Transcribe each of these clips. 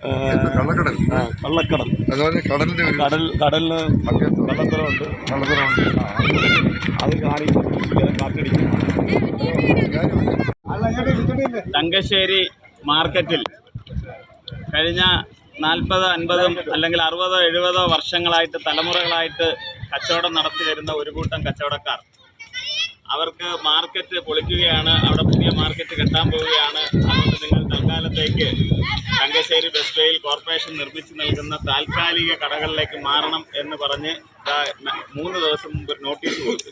കള്ളക്കടൽ കള്ളക്കടൽ അതുപോലെ കടലിന്റെ കടലിന് കള്ളത്തരമുണ്ട്. അത് കാട്ടിടിക്കും. തങ്കശ്ശേരി മാർക്കറ്റിൽ കഴിഞ്ഞ 40-50 അല്ലെങ്കിൽ 60-70 വർഷങ്ങളായിട്ട് തലമുറകളായിട്ട് കച്ചവടം നടത്തി വരുന്ന ഒരു കൂട്ടം കച്ചവടക്കാർ അവർക്ക് മാർക്കറ്റ് പൊളിക്കുകയാണ്, അവിടെ പുതിയ മാർക്കറ്റ് കെട്ടാൻ പോവുകയാണ്. അതുകൊണ്ട് നിങ്ങൾ തൽക്കാലത്തേക്ക് തങ്കശ്ശേരി ബസ് ബേയിൽ കോർപ്പറേഷൻ നിർമ്മിച്ചു നൽകുന്ന താൽക്കാലിക കടകളിലേക്ക് മാറണം എന്ന് പറഞ്ഞ് 3 ദിവസം മുമ്പ് ഒരു നോട്ടീസ് കൊടുത്തു.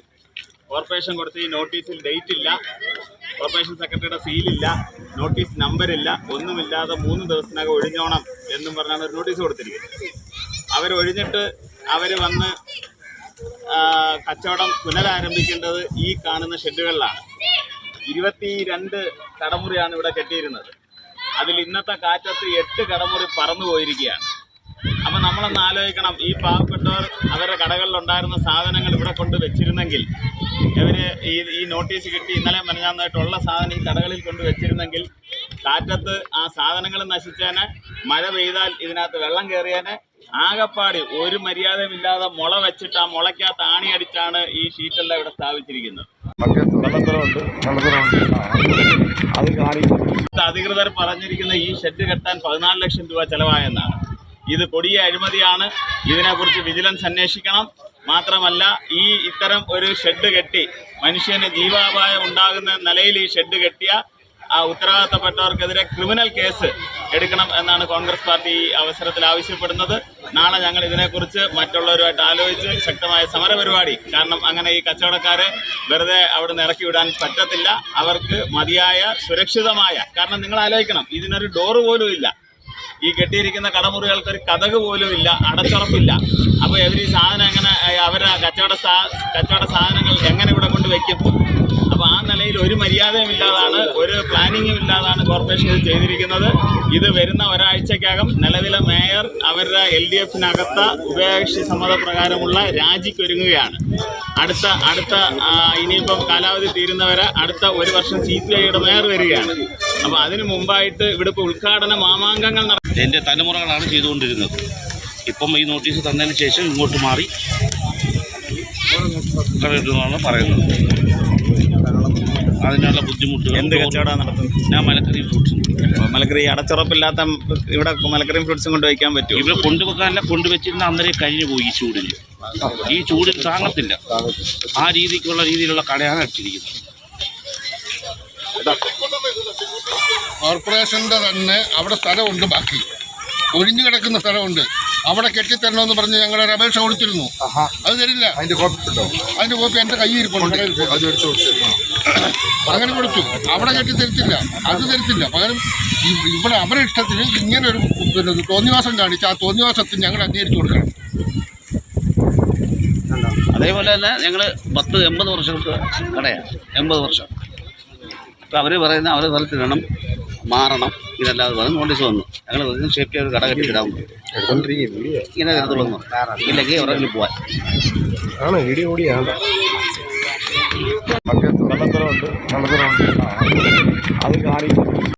കോർപ്പറേഷൻ കൊടുത്ത ഈ നോട്ടീസിൽ ഡേറ്റ് ഇല്ല, കോർപ്പറേഷൻ സെക്രട്ടറിയുടെ സീലില്ല, നോട്ടീസ് നമ്പരില്ല, ഒന്നുമില്ലാതെ 3 ദിവസത്തിനകം ഒഴിഞ്ഞോണം എന്നും പറഞ്ഞാണ് ഒരു നോട്ടീസ് കൊടുത്തിരിക്കുന്നത്. അവരൊഴിഞ്ഞിട്ട് അവർ വന്ന് കച്ചവടം പുനരാരംഭിക്കേണ്ടത് ഈ കാണുന്ന ഷെഡുകളിലാണ്. 22 കടമുറിയാണ് ഇവിടെ കെട്ടിയിരുന്നത്. അതിൽ ഇന്നത്തെ കാറ്റത്ത് 8 കടമുറി പറന്നു പോയിരിക്കുകയാണ്. അപ്പം നമ്മളൊന്ന് ആലോചിക്കണം, ഈ പാവപ്പെട്ടവർ അവരുടെ കടകളിലുണ്ടായിരുന്ന സാധനങ്ങൾ ഇവിടെ കൊണ്ട് വെച്ചിരുന്നെങ്കിൽ, ഇവർ ഈ നോട്ടീസ് കിട്ടി ഇന്നലെ മെനഞ്ഞാന്നായിട്ടുള്ള സാധനം ഈ കടകളിൽ കൊണ്ട് വെച്ചിരുന്നെങ്കിൽ കാറ്റത്ത് ആ സാധനങ്ങൾ നശിച്ചേനെ, മഴ പെയ്താൽ ഇതിനകത്ത് വെള്ളം കയറിയേനെ. ആകപ്പാടി ഒരു മര്യാദയുമില്ലാതെ മുള വെച്ചിട്ട് ആ മുളയ്ക്കകത്ത് ആണി അടിച്ചാണ് ഈ ഷീറ്റെല്ലാം ഇവിടെ സ്ഥാപിച്ചിരിക്കുന്നത്. അധികൃതർ പറഞ്ഞിരിക്കുന്ന ഈ ഷെഡ് കെട്ടാൻ 14 ലക്ഷം രൂപ ചെലവായെന്നാണ്. ഇത് കൊടിയ അഴിമതിയാണ്. ഇതിനെക്കുറിച്ച് വിജിലൻസ് അന്വേഷിക്കണം. മാത്രമല്ല, ഇത്തരം ഒരു ഷെഡ് കെട്ടി മനുഷ്യന് ജീവാപായം ഉണ്ടാകുന്ന നിലയിൽ ഈ ഷെഡ് കെട്ടിയ ആ ഉത്തരവാദിത്തപ്പെട്ടവർക്കെതിരെ ക്രിമിനൽ കേസ് എടുക്കണം എന്നാണ് കോൺഗ്രസ് പാർട്ടി ഈ അവസരത്തിൽ ആവശ്യപ്പെടുന്നത്. നാളെ ഞങ്ങൾ ഇതിനെക്കുറിച്ച് മറ്റുള്ളവരുമായിട്ട് ആലോചിച്ച് ശക്തമായ സമരപരിപാടി, കാരണം അങ്ങനെ ഈ കച്ചവടക്കാരെ വെറുതെ അവിടെ നിന്ന് ഇറക്കി വിടാൻ പറ്റത്തില്ല. അവർക്ക് മതിയായ സുരക്ഷിതമായ, കാരണം നിങ്ങൾ ആലോചിക്കണം, ഇതിനൊരു ഡോറ് പോലും ഇല്ല, ഈ കെട്ടിയിരിക്കുന്ന കടമുറികൾക്കൊരു കതക് പോലും ഇല്ല, അടച്ചുറപ്പില്ല. അപ്പോൾ ഇവർ ഈ സാധനം എങ്ങനെ, അവരുടെ കച്ചവട സാധനങ്ങൾ എങ്ങനെ ഇവിടെ കൊണ്ട് വയ്ക്കും? അപ്പോൾ ആ നിലയിൽ ഒരു മര്യാദയും ഇല്ലാതാണ്, ഒരു പ്ലാനിങ്ങും ഇല്ലാതാണ് കോർപ്പറേഷൻ ഇത് ചെയ്തിരിക്കുന്നത്. ഇത് വരുന്ന ഒരാഴ്ചക്കകം നിലവിലെ മേയർ അവരുടെ LDF-നകത്ത ഉഭയകക്ഷി സമ്മതപ്രകാരമുള്ള രാജിക്കൊരുങ്ങുകയാണ്. അടുത്ത ഇനിയിപ്പം കാലാവധി തീരുന്നവരെ അടുത്ത 1 വർഷം CPIയുടെ മേയർ വരികയാണ്. അപ്പോൾ അതിനു മുമ്പായിട്ട് ഇവിടെ ഇപ്പോൾ ഉദ്ഘാടന മാമാങ്കങ്ങൾ എൻ്റെ തലമുറകളാണ് ചെയ്തുകൊണ്ടിരുന്നത്. ഇപ്പം ഈ നോട്ടീസ് തന്നതിന് ശേഷം ഇങ്ങോട്ട് മാറി കടയിട്ടെന്നാണ് പറയുന്നത്. അതിനുള്ള ബുദ്ധിമുട്ടുകൾ. എന്ത് കച്ചവടമാണ് നടത്തുന്നത്? ഞാൻ മലക്കറി ഫ്രൂട്ട്സ്. മലക്കറി അടച്ചുറപ്പില്ലാത്ത ഇവിടെ മലക്കറിയും ഫ്രൂട്ട്സും കൊണ്ടുവയ്ക്കാൻ പറ്റും? ഇവിടെ കൊണ്ടുവെക്കാനല്ല, കൊണ്ടുവച്ചിരുന്ന അന്നേരം കഴിഞ്ഞു പോയി. ഈ ചൂടിൽ താങ്ങത്തില്ല. ആ രീതിയിലുള്ള കടയാണ് അടിച്ചിരിക്കുന്നത്. കോർപ്പറേഷന്റെ തന്നെ അവിടെ സ്ഥലമുണ്ട്, ബാക്കി ഒഴിഞ്ഞു കിടക്കുന്ന സ്ഥലമുണ്ട്, അവിടെ കെട്ടിത്തരണമെന്ന് പറഞ്ഞ് ഞങ്ങളൊരു അപേക്ഷ കൊടുത്തിരുന്നു. അത് തരില്ല. അതിന്റെ കോപ്പി എൻ്റെ കയ്യിൽ ഇരിപ്പുണ്ട്. അങ്ങനെ കൊടുത്തു. അവിടെ കെട്ടിത്തരത്തില്ല, അത് തരത്തില്ല. പകരം ഇവിടെ അവരുടെ ഇഷ്ടത്തിന് ഇങ്ങനെ ഒരു തോന്നിവാസം കാണിച്ച് ആ തോന്നിവാസത്തിന് ഞങ്ങൾ അംഗീകരിച്ചു കൊടുക്കണം. അതേപോലെ തന്നെ ഞങ്ങൾ 80 വർഷങ്ങൾക്ക് കടയാണ്, 80 വർഷം. അപ്പോൾ അവർ പറയുന്ന അവരുടെ സ്ഥലത്ത് വേണം മാറണം, ഇതല്ലാതെ പറഞ്ഞ് നോട്ടീസ് വന്നു. ഞങ്ങൾ സേഫ്റ്റി ഒരു കട കെട്ടിയിടാൻ ഇങ്ങനെ തരത്തുള്ളൂ, ഇല്ലെങ്കിൽ എവിടെയെങ്കിലും പോവാൻ ആണ്. വീഡിയോ കൂടിയാണ്. കള്ളത്തരമുണ്ട്. അത് കാണിക്കും.